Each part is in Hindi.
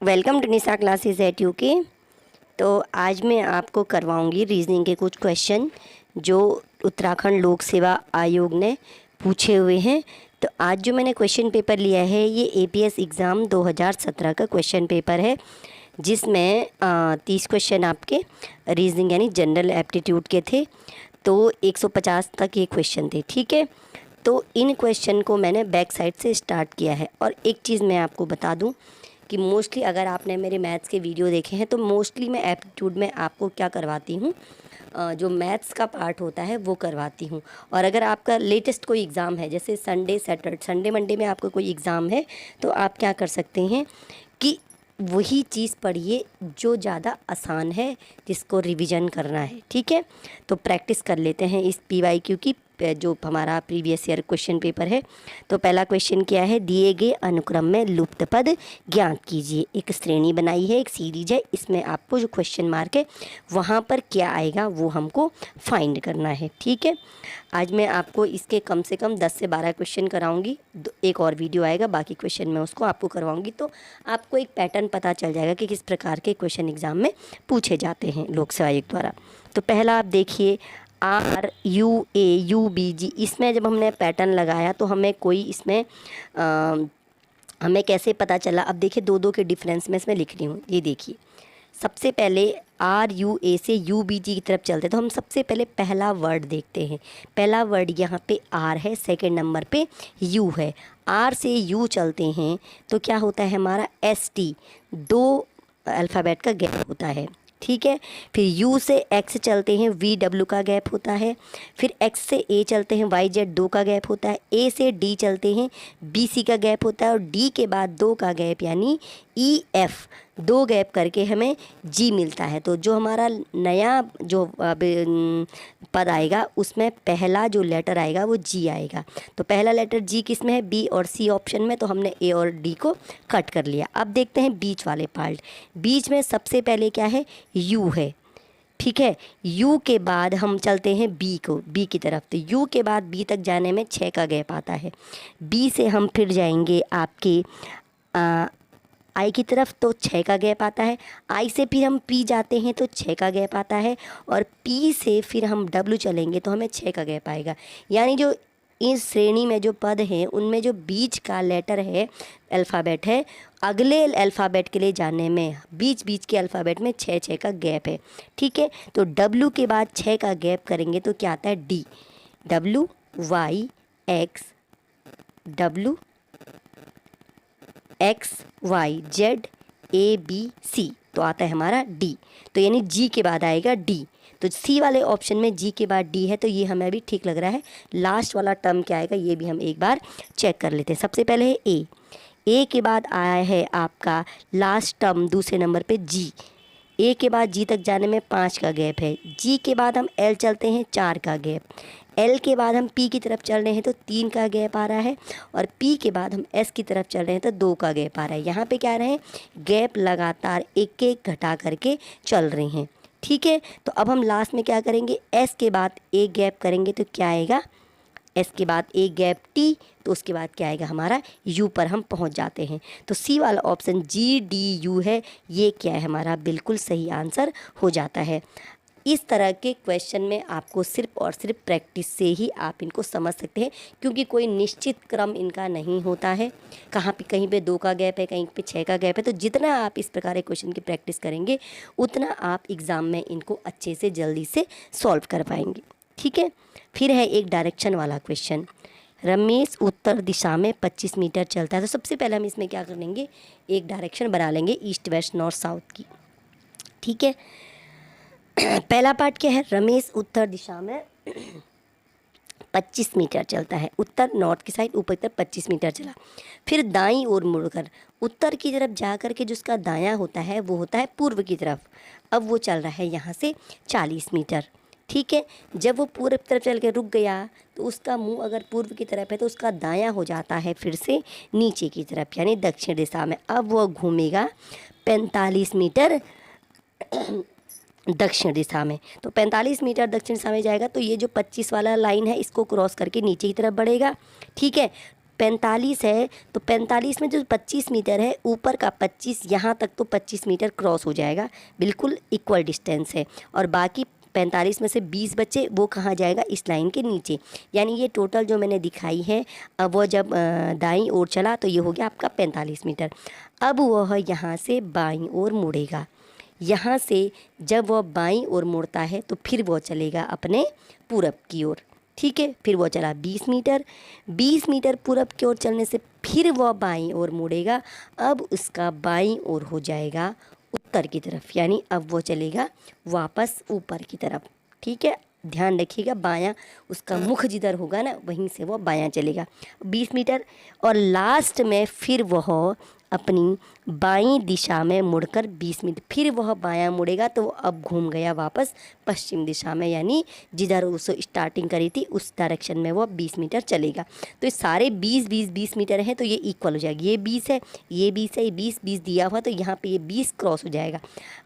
Welcome to Nisha classes at UK. तो आज मैं आपको करवाऊंगी रीजनिंग के कुछ क्वेश्चन जो उत्तराखंड लोक सेवा आयोग ने पूछे हुए हैं। तो आज जो मैंने क्वेश्चन पेपर लिया है ये एपीएस एग्ज़ाम 2017 का क्वेश्चन पेपर है, जिसमें 30 क्वेश्चन आपके रीजनिंग यानी जनरल एप्टीट्यूड के थे। तो 150 तक ये क्वेश्चन थे, ठीक है। तो इन क्वेश्चन को मैंने बैक साइड से स्टार्ट किया है। और एक चीज़ मैं आपको बता दूं कि मोस्टली अगर आपने मेरे मैथ्स के वीडियो देखे हैं तो मोस्टली मैं एप्टीट्यूड में आपको क्या करवाती हूँ, जो मैथ्स का पार्ट होता है वो करवाती हूँ। और अगर आपका लेटेस्ट कोई एग्ज़ाम है, जैसे संडे मंडे में आपका कोई एग्ज़ाम है, तो आप क्या कर सकते हैं कि वही चीज़ पढ़िए जो ज़्यादा आसान है, जिसको रिवीजन करना है, ठीक है। तो प्रैक्टिस कर लेते हैं इस पीवाईक्यू की, जो हमारा प्रीवियस ईयर क्वेश्चन पेपर है। तो पहला क्वेश्चन क्या है, दिए गए अनुक्रम में लुप्त पद ज्ञात कीजिए। एक श्रेणी बनाई है, एक सीरीज है, इसमें आपको जो क्वेश्चन मार्क है वहाँ पर क्या आएगा वो हमको फाइंड करना है, ठीक है। आज मैं आपको इसके कम से कम 10 से 12 क्वेश्चन कराऊंगी। एक और वीडियो आएगा, बाकी क्वेश्चन मैं उसको आपको करवाऊंगी। तो आपको एक पैटर्न पता चल जाएगा कि किस प्रकार के क्वेश्चन एग्ज़ाम में पूछे जाते हैं लोक सेवा आयोग द्वारा। तो पहला आप देखिए, RUAUBG, इसमें जब हमने पैटर्न लगाया तो हमें कोई इसमें हमें कैसे पता चला। अब देखिए दो दो के डिफरेंस में इसमें लिख रही हूँ। ये देखिए, सबसे पहले RUA से UBG की तरफ चलते, तो हम सबसे पहले पहला वर्ड देखते हैं। पहला वर्ड यहाँ पे R है, सेकंड नंबर पे U है। R से U चलते हैं तो क्या होता है हमारा ST, 2 अल्फ़ाबेट का गैप होता है, ठीक है। फिर U से X चलते हैं, VW का गैप होता है। फिर X से A चलते हैं, YZ 2 का गैप होता है। A से D चलते हैं, BC का गैप होता है। और D के बाद 2 का गैप यानी EF, 2 गैप करके हमें G मिलता है। तो जो हमारा नया जो पद आएगा उसमें पहला जो लेटर आएगा वो G आएगा। तो पहला लेटर G किस में है, B और C ऑप्शन में, तो हमने A और D को कट कर लिया। अब देखते हैं बीच वाले पार्ट। बीच में सबसे पहले क्या है, U है, ठीक है। U के बाद हम चलते हैं B की तरफ। तो U के बाद B तक जाने में 6 का गैप आता है। B से हम फिर जाएंगे आपके I की तरफ, तो 6 का गैप आता है। I से फिर हम P जाते हैं तो 6 का गैप आता है। और P से फिर हम W चलेंगे तो हमें 6 का गैप आएगा। यानी जो इस श्रेणी में जो पद हैं उनमें जो बीच का लेटर है, अल्फ़ाबेट है, अगले अल्फ़ाबेट के लिए जाने में बीच बीच के अल्फ़ाबेट में 6 का गैप है, ठीक है। तो W के बाद 6 का गैप करेंगे तो क्या आता है, D, WYXWXYZABC, तो आता है हमारा D। तो यानी G के बाद आएगा D। तो C वाले ऑप्शन में G के बाद D है, तो ये हमें अभी ठीक लग रहा है। लास्ट वाला टर्म क्या आएगा ये भी हम एक बार चेक कर लेते हैं। सबसे पहले है A के बाद आया है आपका लास्ट टर्म दूसरे नंबर पे G। A के बाद G तक जाने में 5 का गैप है। G के बाद हम L चलते हैं, 4 का गैप। L के बाद हम P की तरफ चल रहे हैं तो 3 का गैप आ रहा है। और P के बाद हम S की तरफ चल रहे हैं तो 2 का गैप आ रहा है। यहाँ पे क्या रहे हैं, गैप लगातार एक एक घटा करके चल रहे हैं, ठीक है। तो अब हम लास्ट में क्या करेंगे, S के बाद एक गैप करेंगे तो क्या आएगा, S के बाद एक गैप T, तो उसके बाद क्या आएगा हमारा U पर हम पहुंच जाते हैं। तो C वाला ऑप्शन GDU है, ये क्या है हमारा बिल्कुल सही आंसर हो जाता है। इस तरह के क्वेश्चन में आपको सिर्फ और सिर्फ प्रैक्टिस से ही आप इनको समझ सकते हैं, क्योंकि कोई निश्चित क्रम इनका नहीं होता है। कहाँ पे कहीं पे 2 का गैप है, कहीं पे 6 का गैप है। तो जितना आप इस प्रकार के क्वेश्चन की प्रैक्टिस करेंगे उतना आप एग्ज़ाम में इनको अच्छे से जल्दी से सॉल्व कर पाएंगे, ठीक है। फिर है एक डायरेक्शन वाला क्वेश्चन। रमेश उत्तर दिशा में 25 मीटर चलता है। तो सबसे पहले हम इसमें क्या कर लेंगे, एक डायरेक्शन बना लेंगे ईस्ट वेस्ट नॉर्थ साउथ की, ठीक है। पहला पार्ट क्या है, रमेश उत्तर दिशा में 25 मीटर चलता है। उत्तर नॉर्थ की साइड ऊपर की तरफ 25 मीटर चला। फिर दाईं ओर मुड़कर उत्तर की तरफ जा कर के जिसका दायां होता है वो होता है पूर्व की तरफ। अब वो चल रहा है यहाँ से 40 मीटर, ठीक है। जब वो पूर्व की तरफ चल के रुक गया तो उसका मुंह अगर पूर्व की तरफ है तो उसका दायां हो जाता है फिर से नीचे की तरफ यानी दक्षिण दिशा में। अब वो घूमेगा 45 मीटर दक्षिण दिशा में। तो 45 मीटर दक्षिण दिशा में जाएगा तो ये जो 25 वाला लाइन है इसको क्रॉस करके नीचे की तरफ बढ़ेगा, ठीक है। 45 है तो 45 में जो 25 मीटर है, ऊपर का 25 यहाँ तक तो 25 मीटर क्रॉस हो जाएगा, बिल्कुल इक्वल डिस्टेंस है। और बाकी 45 में से 20 बच्चे, वो कहाँ जाएगा, इस लाइन के नीचे। यानी ये टोटल जो मैंने दिखाई है, अब वो जब दाईं ओर चला तो ये हो गया आपका 45 मीटर। अब वह यहाँ से बाईं ओर मुड़ेगा। यहाँ से जब वह बाईं ओर मुड़ता है तो फिर वह चलेगा अपने पूरब की ओर। ठीक है, फिर वह चला 20 मीटर। 20 मीटर पूरब की ओर चलने से फिर वह बाईं ओर मुड़ेगा। अब उसका बाईं ओर हो जाएगा उत्तर की तरफ, यानी अब वो चलेगा वापस ऊपर की तरफ। ठीक है, ध्यान रखिएगा, बायां उसका मुख जिधर होगा ना, वहीं से वो बायां चलेगा 20 मीटर। और लास्ट में फिर वह अपनी बाईं दिशा में मुड़कर 20 मीटर, फिर वह बायां मुड़ेगा तो अब घूम गया वापस पश्चिम दिशा में, यानी जिधर उसे स्टार्टिंग करी थी उस डायरेक्शन में वो 20 मीटर चलेगा। तो ये सारे 20 मीटर हैं तो ये इक्वल हो जाएगी। ये 20 है, ये 20 है, ये 20 दिया हुआ, तो यहाँ पे ये 20 क्रॉस हो जाएगा।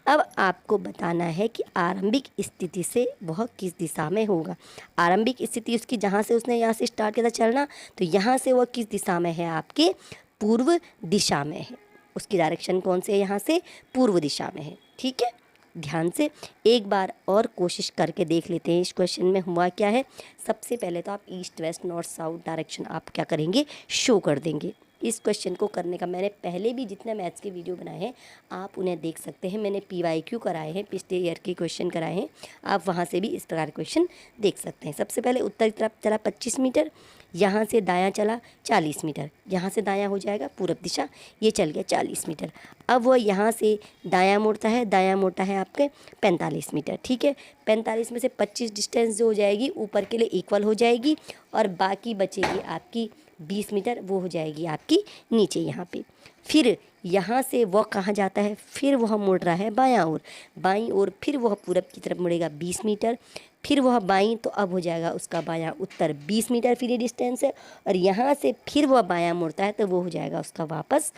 अब आपको बताना है कि आरंभिक स्थिति से वह किस दिशा में होगा। आरंभिक स्थिति उसकी जहाँ से उसने यहाँ से स्टार्ट किया था चलना, तो यहाँ से वह किस दिशा में है, आपके पूर्व दिशा में है। उसकी डायरेक्शन कौन से है, यहाँ से पूर्व दिशा में है। ठीक है, ध्यान से एक बार और कोशिश करके देख लेते हैं इस क्वेश्चन में हुआ क्या है। सबसे पहले तो आप east west north south direction आप क्या करेंगे, शो कर देंगे। इस क्वेश्चन को करने का मैंने पहले भी जितने मैथ्स के वीडियो बनाए हैं आप उन्हें देख सकते हैं। मैंने PYQ कराए हैं, पिछले ईयर के क्वेश्चन कराए हैं, आप वहाँ से भी इस प्रकार क्वेश्चन देख सकते हैं। सबसे पहले उत्तर की तरफ चला 25 मीटर, यहाँ से दायां चला 40 मीटर, यहाँ से दायां हो जाएगा पूरब दिशा, ये चल गया 40 मीटर। अब वह यहाँ से दायां मुड़ता है, दायां मुड़ता है आपके 45 मीटर। ठीक है, 45 में से 25 डिस्टेंस जो हो जाएगी ऊपर के लिए इक्वल हो जाएगी, और बाकी बचेगी आपकी 20 मीटर, वो हो जाएगी आपकी नीचे यहाँ पे। फिर यहाँ से वह कहाँ जाता है, फिर वह मुड़ रहा है बायां ओर, बाईं ओर फिर वह पूरब की तरफ मुड़ेगा 20 मीटर, फिर वह बाईं, तो अब हो जाएगा उसका बायां उत्तर 20 मीटर फिर ये डिस्टेंस है। और यहाँ से फिर वह बायां मुड़ता है तो वो हो जाएगा उसका वापस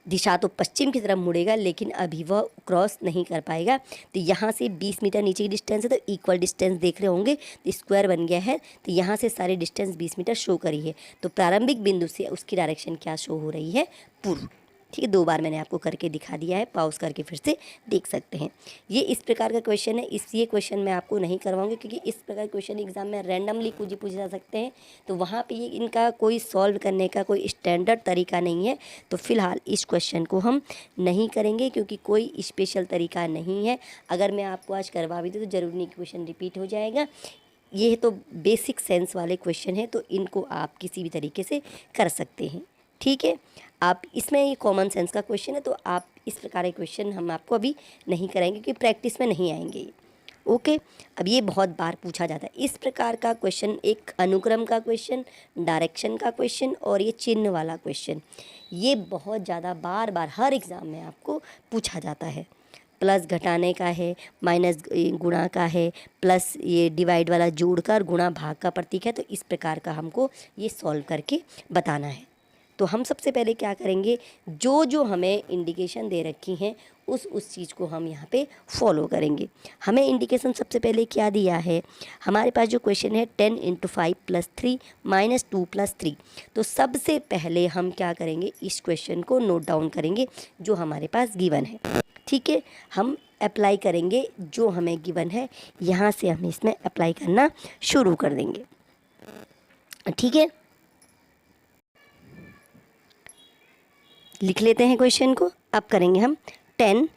दिशा, तो पश्चिम की तरफ मुड़ेगा, लेकिन अभी वह क्रॉस नहीं कर पाएगा। तो यहाँ से 20 मीटर नीचे की डिस्टेंस है, तो इक्वल डिस्टेंस देख रहे होंगे, तो स्क्वायर बन गया है। तो यहाँ से सारे डिस्टेंस 20 मीटर शो करी है, तो प्रारंभिक बिंदु से उसकी डायरेक्शन क्या शो हो रही है, पूर्व। ठीक है, 2 बार मैंने आपको करके दिखा दिया है, पॉज करके फिर से देख सकते हैं। ये इस प्रकार का क्वेश्चन है, ये क्वेश्चन मैं आपको नहीं करवाऊंगी क्योंकि इस प्रकार क्वेश्चन एग्जाम में रैंडमली कुछ पूछे जा सकते हैं, तो वहाँ पे ये इनका कोई सॉल्व करने का कोई स्टैंडर्ड तरीका नहीं है। तो फिलहाल इस क्वेश्चन को हम नहीं करेंगे क्योंकि कोई स्पेशल तरीका नहीं है। अगर मैं आपको आज करवा भी दूँ तो ज़रूरी नहीं क्वेश्चन रिपीट हो जाएगा। ये तो बेसिक सेंस वाले क्वेश्चन है, तो इनको आप किसी भी तरीके से कर सकते हैं। ठीक है, आप इसमें ये कॉमन सेंस का क्वेश्चन है, तो आप इस प्रकार के क्वेश्चन हम आपको अभी नहीं कराएंगे क्योंकि प्रैक्टिस में नहीं आएंगे ये। ओके, अब ये बहुत बार पूछा जाता है इस प्रकार का क्वेश्चन, एक अनुक्रम का क्वेश्चन, डायरेक्शन का क्वेश्चन और ये चिन्ह वाला क्वेश्चन, ये बहुत ज़्यादा बार बार हर एग्ज़ाम में आपको पूछा जाता है। प्लस घटाने का है, माइनस गुणा का है, प्लस ये डिवाइड वाला जोड़कर गुणा भाग का प्रतीक है, तो इस प्रकार का हमको ये सॉल्व करके बताना है। तो हम सबसे पहले क्या करेंगे, जो जो हमें इंडिकेशन दे रखी हैं उस चीज़ को हम यहाँ पे फॉलो करेंगे। हमें इंडिकेशन सबसे पहले क्या दिया है, हमारे पास जो क्वेश्चन है 10 × 5 + 3 - 2 + 3। तो सबसे पहले हम क्या करेंगे, इस क्वेश्चन को नोट डाउन करेंगे जो हमारे पास गिवन है। ठीक है, हम अप्लाई करेंगे जो हमें गिवन है, यहाँ से हम इसमें अप्लाई करना शुरू कर देंगे। ठीक है, लिख लेते हैं क्वेश्चन को। अब करेंगे हम 10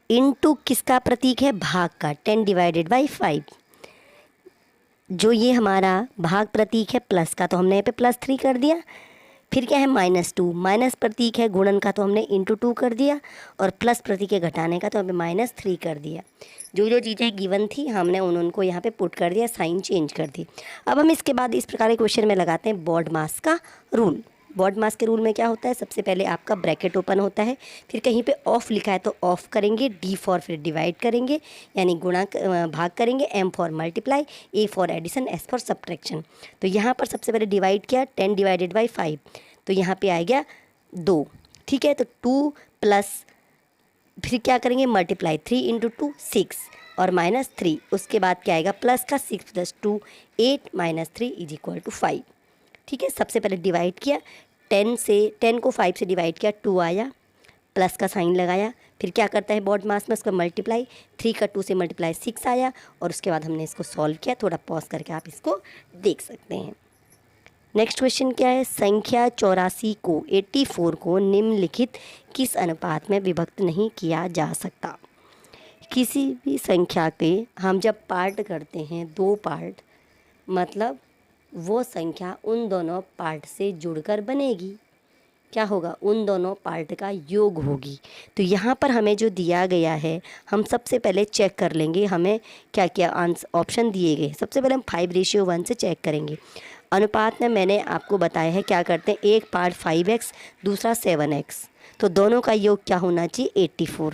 इंटू किसका प्रतीक है, भाग का, 10 / 5। जो ये हमारा भाग प्रतीक है प्लस का, तो हमने यहाँ पे +3 कर दिया। फिर क्या है, -2, माइनस प्रतीक है गुणन का, तो हमने ×2 कर दिया, और प्लस प्रतीक है घटाने का, तो हमने -3 कर दिया। जो जो चीज़ें गिवन थी हमने उनको यहाँ पे पुट कर दिया, साइन चेंज कर दी। अब हम इसके बाद इस प्रकार के क्वेश्चन में लगाते हैं बॉड मास का रूल। बॉड मास के रूल में क्या होता है, सबसे पहले आपका ब्रैकेट ओपन होता है, फिर कहीं पे ऑफ लिखा है तो ऑफ करेंगे, D फॉर फिर डिवाइड करेंगे यानी गुणा भाग करेंगे, M for multiply, A for addition, S for subtraction. तो यहाँ पर सबसे पहले डिवाइड किया 10 / 5, तो यहाँ पे आ गया 2। ठीक है, तो 2 प्लस फिर क्या करेंगे मल्टीप्लाई, 3 × 2 6 और -3, उसके बाद क्या आएगा प्लस का 6 + 2 8 - 3 = 5। ठीक है, सबसे पहले डिवाइड किया, 10 को 5 से डिवाइड किया, 2 आया, प्लस का साइन लगाया, फिर क्या करता है बॉड मास में उसका मल्टीप्लाई, 3 का 2 से मल्टीप्लाई 6 आया, और उसके बाद हमने इसको सॉल्व किया। थोड़ा पॉज करके आप इसको देख सकते हैं। नेक्स्ट क्वेश्चन क्या है, संख्या 84 को 84 को निम्नलिखित किस अनुपात में विभक्त नहीं किया जा सकता। किसी भी संख्या के हम जब पार्ट करते हैं, 2 पार्ट, मतलब वो संख्या उन दोनों पार्ट से जुड़कर बनेगी। क्या होगा, उन दोनों पार्ट का योग होगी। तो यहाँ पर हमें जो दिया गया है, हम सबसे पहले चेक कर लेंगे हमें क्या क्या आंसर ऑप्शन दिए गए। सबसे पहले हम 5:1 से चेक करेंगे। अनुपात में मैंने आपको बताया है क्या करते हैं, एक पार्ट 5x, दूसरा 7x, तो दोनों का योग क्या होना चाहिए 84।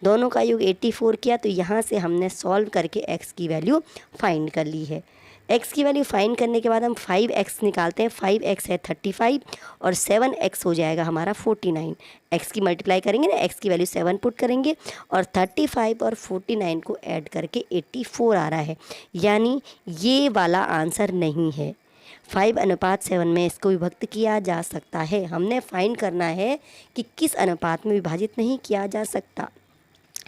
दोनों का योग 84 किया, तो यहाँ से हमने सॉल्व करके x की वैल्यू फाइंड कर ली है। x की वैल्यू फाइंड करने के बाद हम 5x निकालते हैं। 5x है 35 और 7x हो जाएगा हमारा 49। x की मल्टीप्लाई करेंगे ना, x की वैल्यू 7 पुट करेंगे और 35 और 49 को ऐड करके 84 आ रहा है, यानी ये वाला आंसर नहीं है। 5:7 में इसको विभक्त किया जा सकता है। हमने फाइंड करना है कि किस अनुपात में विभाजित नहीं किया जा सकता।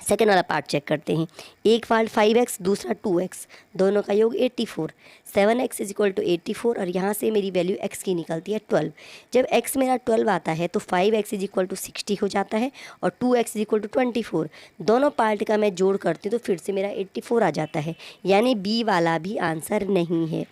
सेकेंड वाला पार्ट चेक करते हैं। एक पार्ट 5x, दूसरा 2x, दोनों का योग 84। 7x इज इक्वल टू 84 और यहाँ से मेरी वैल्यू x की निकलती है 12। जब x मेरा 12 आता है तो 5x इज इक्वल टू 60 हो जाता है और 2x इज इक्वल टू 24। दोनों पार्ट का मैं जोड़ करती हूँ तो फिर से मेरा 84 आ जाता है, यानी बी वाला भी आंसर नहीं है।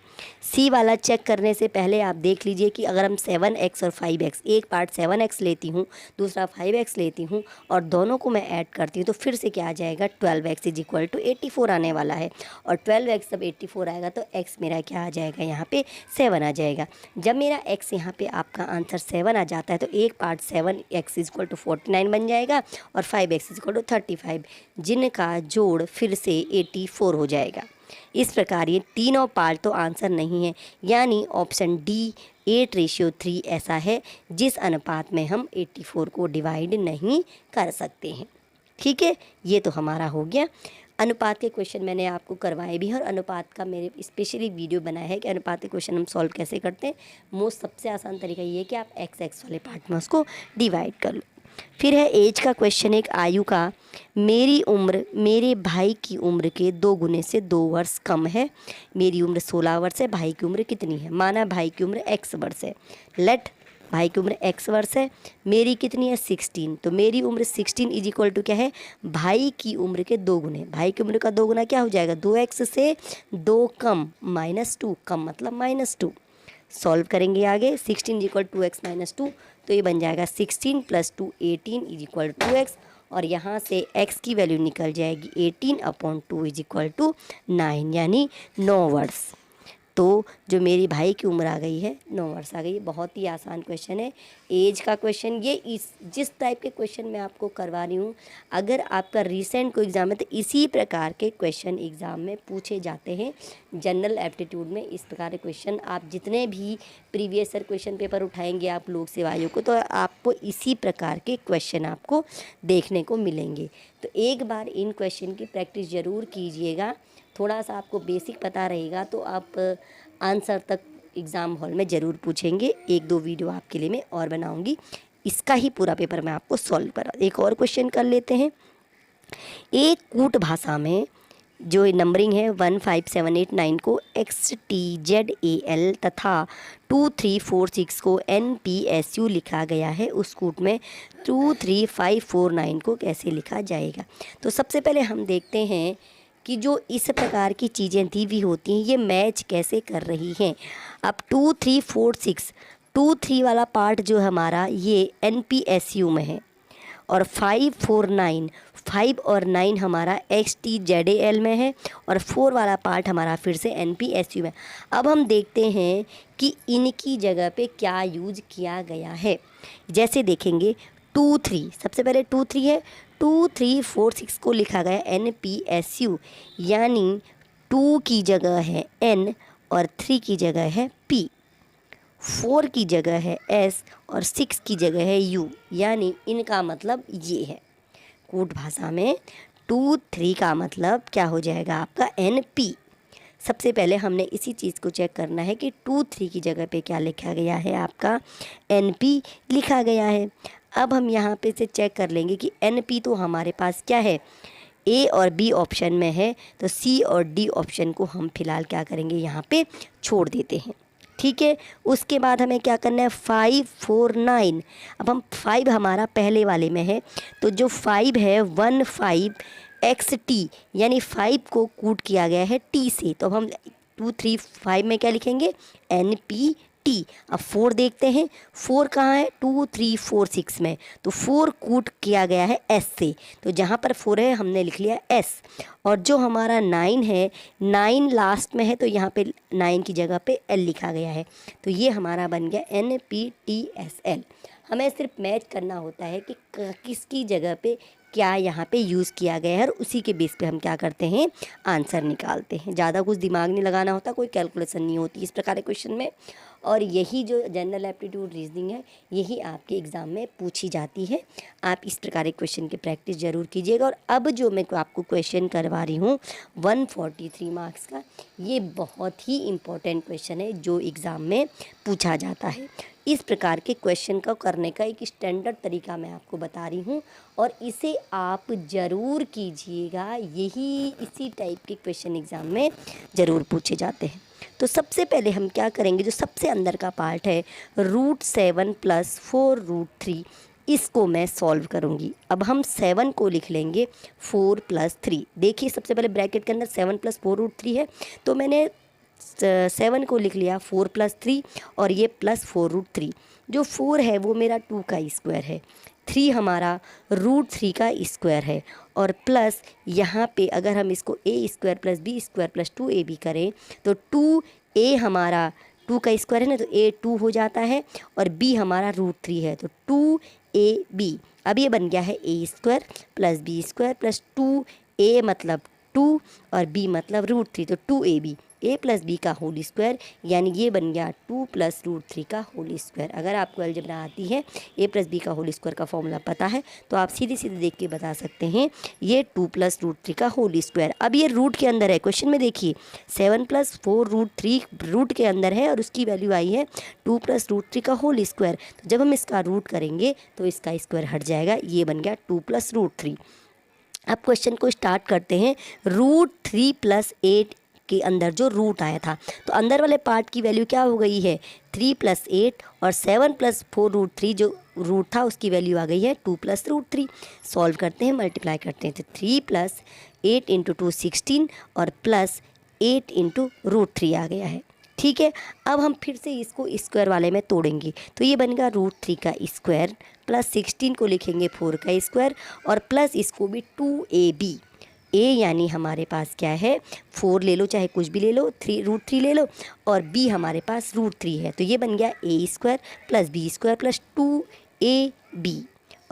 सी वाला चेक करने से पहले आप देख लीजिए कि अगर हम 7x और 5x, एक पार्ट 7x लेती हूँ, दूसरा 5x लेती हूँ और दोनों को मैं ऐड करती हूँ तो फिर से क्या आ जाएगा, 12x इज इक्वल टू 84 आने वाला है। और 12x जब 84 आएगा तो x मेरा क्या आ जाएगा, यहाँ पे 7 आ जाएगा। जब मेरा x यहाँ पे आपका आंसर 7 आ जाता है तो एक part 7x is equal to 49 बन जाएगा और 5x इज इक्वल टू 35, जिनका जोड़ फिर से 84 हो जाएगा। इस प्रकार ये तीनों पार्ट तो आंसर नहीं है, यानी ऑप्शन डी 8:3 ऐसा है जिस अनुपात में हम 84 को डिवाइड नहीं कर सकते हैं। ठीक है, ये तो हमारा हो गया। अनुपात के क्वेश्चन मैंने आपको करवाए भी हैं और अनुपात का मेरे स्पेशली वीडियो बनाया है कि अनुपात के क्वेश्चन हम सॉल्व कैसे करते हैं। मोस्ट सबसे आसान तरीका ये है कि आप x वाले पार्ट में उसको डिवाइड कर लो। फिर है एज का क्वेश्चन, एक आयु का, मेरी उम्र मेरे भाई की उम्र के 2 गुने से 2 वर्ष कम है। मेरी उम्र 16 वर्ष है, भाई की उम्र कितनी है। माना भाई की उम्र x वर्ष है, लेट भाई की उम्र x वर्ष है, मेरी कितनी है 16, तो मेरी उम्र 16 इज इक्वल टू क्या है, भाई की उम्र के 2 गुने। भाई की उम्र का 2 गुना क्या हो जाएगा, 2x से 2 कम -2, कम मतलब -2। सॉल्व करेंगे आगे, 16 इज इक्वल 2x - 2, तो ये बन जाएगा 16 + 2 18 इज इक्वल 2x, और यहाँ से x की वैल्यू निकल जाएगी 18/2 इज इक्वल टू 9, यानी 9 वर्ष। तो जो मेरी भाई की उम्र आ गई है 9 वर्ष आ गई है। बहुत ही आसान क्वेश्चन है, एज का क्वेश्चन। ये जिस टाइप के क्वेश्चन मैं आपको करवा रही हूँ, अगर आपका रिसेंट कोई एग्ज़ाम है तो इसी प्रकार के क्वेश्चन एग्ज़ाम में पूछे जाते हैं। जनरल एप्टीट्यूड में इस प्रकार के क्वेश्चन, आप जितने भी प्रीवियस ईयर क्वेश्चन पेपर उठाएंगे आप लोक सेवा आयोग को, तो आपको इसी प्रकार के क्वेश्चन आपको देखने को मिलेंगे। तो एक बार इन क्वेश्चन की प्रैक्टिस ज़रूर कीजिएगा। थोड़ा सा आपको बेसिक पता रहेगा तो आप आंसर तक एग्ज़ाम हॉल में ज़रूर पूछेंगे। 1-2 वीडियो आपके लिए मैं और बनाऊंगी, इसका ही पूरा पेपर मैं आपको सॉल्व करा। एक और क्वेश्चन कर लेते हैं। एक कूट भाषा में जो नंबरिंग है 1 5 7 8 9 को XTZAL तथा 2 3 4 6 को NPSU लिखा गया है, उस कूट में 2 3 5 4 9 को कैसे लिखा जाएगा। तो सबसे पहले हम देखते हैं कि जो इस प्रकार की चीज़ें दी हुई होती हैं ये मैच कैसे कर रही हैं। अब 2 3 4 6, 2 3 वाला पार्ट जो हमारा ये NPSU में है और 5 4 9, 5 और 9 हमारा XTZAL में है और 4 वाला पार्ट हमारा फिर से NPSU में। अब हम देखते हैं कि इनकी जगह पे क्या यूज किया गया है। जैसे देखेंगे 2 3, सबसे पहले 2 3 है, 2 3 4 6 को लिखा गया NPSU, यानी 2 की जगह है N और 3 की जगह है P, 4 की जगह है S और 6 की जगह है U, यानी इनका मतलब ये है। कूट भाषा में 2 3 का मतलब क्या हो जाएगा आपका NP, सबसे पहले हमने इसी चीज़ को चेक करना है कि 2 3 की जगह पे क्या लिखा गया है, आपका NP लिखा गया है। अब हम यहाँ पे से चेक कर लेंगे कि NP तो हमारे पास क्या है, A और B ऑप्शन में है, तो C और D ऑप्शन को हम फिलहाल क्या करेंगे, यहाँ पे छोड़ देते हैं। ठीक है, उसके बाद हमें क्या करना है, 5 4 9। अब हम 5 हमारा पहले वाले में है, तो जो 5 है 1 5 XT, यानी 5 को कूट किया गया है T से, तो अब हम 2 3 5 में क्या लिखेंगे, NPT। अब 4 देखते हैं, 4 कहाँ है, 2 3 4 6 में, तो 4 कूट किया गया है S से, तो जहाँ पर 4 है हमने लिख लिया S। और जो हमारा 9 है, 9 लास्ट में है, तो यहाँ पे 9 की जगह पे L लिखा गया है, तो ये हमारा बन गया NPTSL। हमें सिर्फ मैच करना होता है कि किसकी जगह पे क्या यहाँ पे यूज़ किया गया है, और उसी के बेस पे हम क्या करते हैं, आंसर निकालते हैं। ज़्यादा कुछ दिमाग नहीं लगाना होता, कोई कैलकुलेशन नहीं होती इस प्रकार के क्वेश्चन में। और यही जो जनरल एप्टीट्यूड रीजनिंग है, यही आपके एग्ज़ाम में पूछी जाती है। आप इस प्रकार के क्वेश्चन की प्रैक्टिस ज़रूर कीजिएगा। और अब जो मैं आपको क्वेश्चन करवा रही हूँ 143 मार्क्स का, ये बहुत ही इम्पोर्टेंट क्वेश्चन है जो एग्ज़ाम में पूछा जाता है। इस प्रकार के क्वेश्चन को करने का एक स्टैंडर्ड तरीका मैं आपको बता रही हूँ, और इसे आप ज़रूर कीजिएगा। यही इसी टाइप के क्वेश्चन एग्ज़ाम में ज़रूर पूछे जाते हैं। तो सबसे पहले हम क्या करेंगे, जो सबसे अंदर का पार्ट है √7 + 4√3, इसको मैं सॉल्व करूँगी। अब हम 7 को लिख लेंगे 4 + 3। देखिए सबसे पहले ब्रैकेट के अंदर 7 + 4√3 है, तो मैंने 7 को लिख लिया 4 + 3, और ये प्लस 4√3। जो 4 है वो मेरा 2 का स्क्वायर है, 3 हमारा √3 का स्क्वायर है, और प्लस यहाँ पे अगर हम इसको A² + B² + 2AB करें, तो 2A हमारा 2 का स्क्वायर है ना, तो A 2 हो जाता है, और B हमारा √3 है, तो 2AB। अब ये बन गया है A² + B² + 2A मतलब 2 और B मतलब √3, तो 2AB A + B का होल स्क्वायर, यानी ये बन गया 2 + √3 का होल स्क्वायर। अगर आपको अलजेब्रा आती है, A + B का होल स्क्वायर का फॉर्मूला पता है, तो आप सीधे सीधे देख के बता सकते हैं ये 2 + √3 का होल स्क्वायर। अब ये रूट के अंदर है, क्वेश्चन में देखिए 7 + 4√3 रूट के अंदर है, और उसकी वैल्यू आई है 2 + √3 का होल स्क्वायर। तो जब हम इसका रूट करेंगे तो इसका स्क्वायर हट जाएगा, ये बन गया 2 + √3। अब क्वेश्चन को स्टार्ट करते हैं। √3 + 8 के अंदर जो रूट आया था, तो अंदर वाले पार्ट की वैल्यू क्या हो गई है, 3 + 8, और 7 + 4√3 जो रूट था उसकी वैल्यू आ गई है 2 + √3। सॉल्व करते हैं, मल्टीप्लाई करते हैं, तो 3 + 8 × 2 16, और प्लस 8 × √3 आ गया है। ठीक है, अब हम फिर से इसको स्क्वायर वाले में तोड़ेंगे, तो ये बनेगा √3 का स्क्वायर, प्लस 16 को लिखेंगे 4 का स्क्वायर, और प्लस इसको भी 2AB। A यानी हमारे पास क्या है, 4 ले लो, चाहे कुछ भी ले लो, √3 ले लो, और B हमारे पास √3 है, तो ये बन गया A² + B² + 2AB,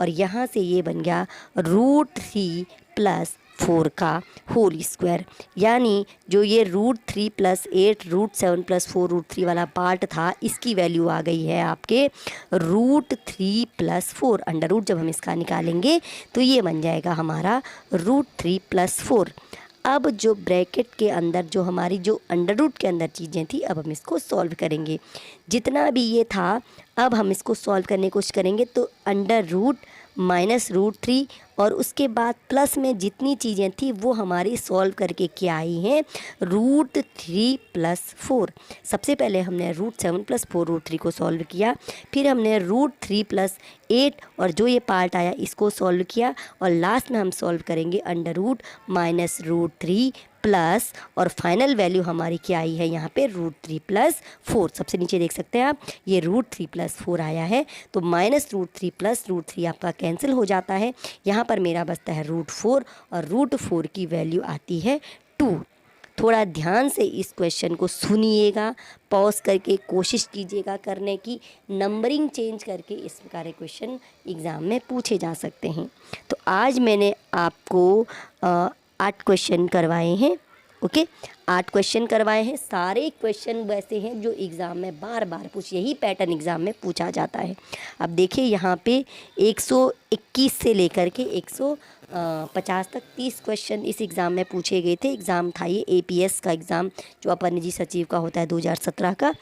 और यहाँ से ये बन गया √3 + 4 का होल स्क्वायर, यानी जो ये √3 + 8 √7 + 4√3 वाला पार्ट था, इसकी वैल्यू आ गई है आपके √3 + 4। अंडर रूट जब हम इसका निकालेंगे तो ये बन जाएगा हमारा √3 + 4। अब जो ब्रैकेट के अंदर जो हमारी जो अंडर रूट के अंदर चीज़ें थी, अब हम इसको सॉल्व करेंगे। जितना भी ये था, अब हम इसको सॉल्व करने की कोशिश करेंगे, तो अंडर रूट माइनस √3, और उसके बाद प्लस में जितनी चीज़ें थी वो हमारी सॉल्व करके क्या आई हैं, √3 + 4। सबसे पहले हमने √7 + 4√3 को सॉल्व किया, फिर हमने √3 + 8 और जो ये पार्ट आया इसको सॉल्व किया, और लास्ट में हम सॉल्व करेंगे अंडर रूट माइनस √3 प्लस, और फाइनल वैल्यू हमारी क्या आई है यहाँ पे, √3 + 4। सबसे नीचे देख सकते हैं आप, ये √3 + 4 आया है, तो माइनस √3 + √3 आपका कैंसिल हो जाता है। यहाँ पर मेरा बचता है √4, और √4 की वैल्यू आती है 2। थोड़ा ध्यान से इस क्वेश्चन को सुनिएगा, पॉज करके कोशिश कीजिएगा करने की, नंबरिंग चेंज करके इस प्रकार के क्वेश्चन एग्ज़ाम में पूछे जा सकते हैं। तो आज मैंने आपको 8 क्वेश्चन करवाए हैं, ओके, 8 क्वेश्चन करवाए हैं। सारे क्वेश्चन वैसे हैं जो एग्ज़ाम में बार बार यही पैटर्न एग्ज़ाम में पूछा जाता है। अब देखिए यहाँ पे 121 से लेकर के 150 तक 30 क्वेश्चन इस एग्ज़ाम में पूछे गए थे। एग्ज़ाम था ये एपीएस का एग्ज़ाम, जो अपर निजी सचिव का होता है 2017 का।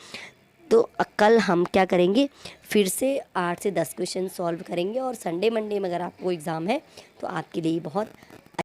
तो कल हम क्या करेंगे, फिर से 8 से 10 क्वेश्चन सॉल्व करेंगे, और संडे मंडे में अगर आपको एग्ज़ाम है तो आपके लिए बहुत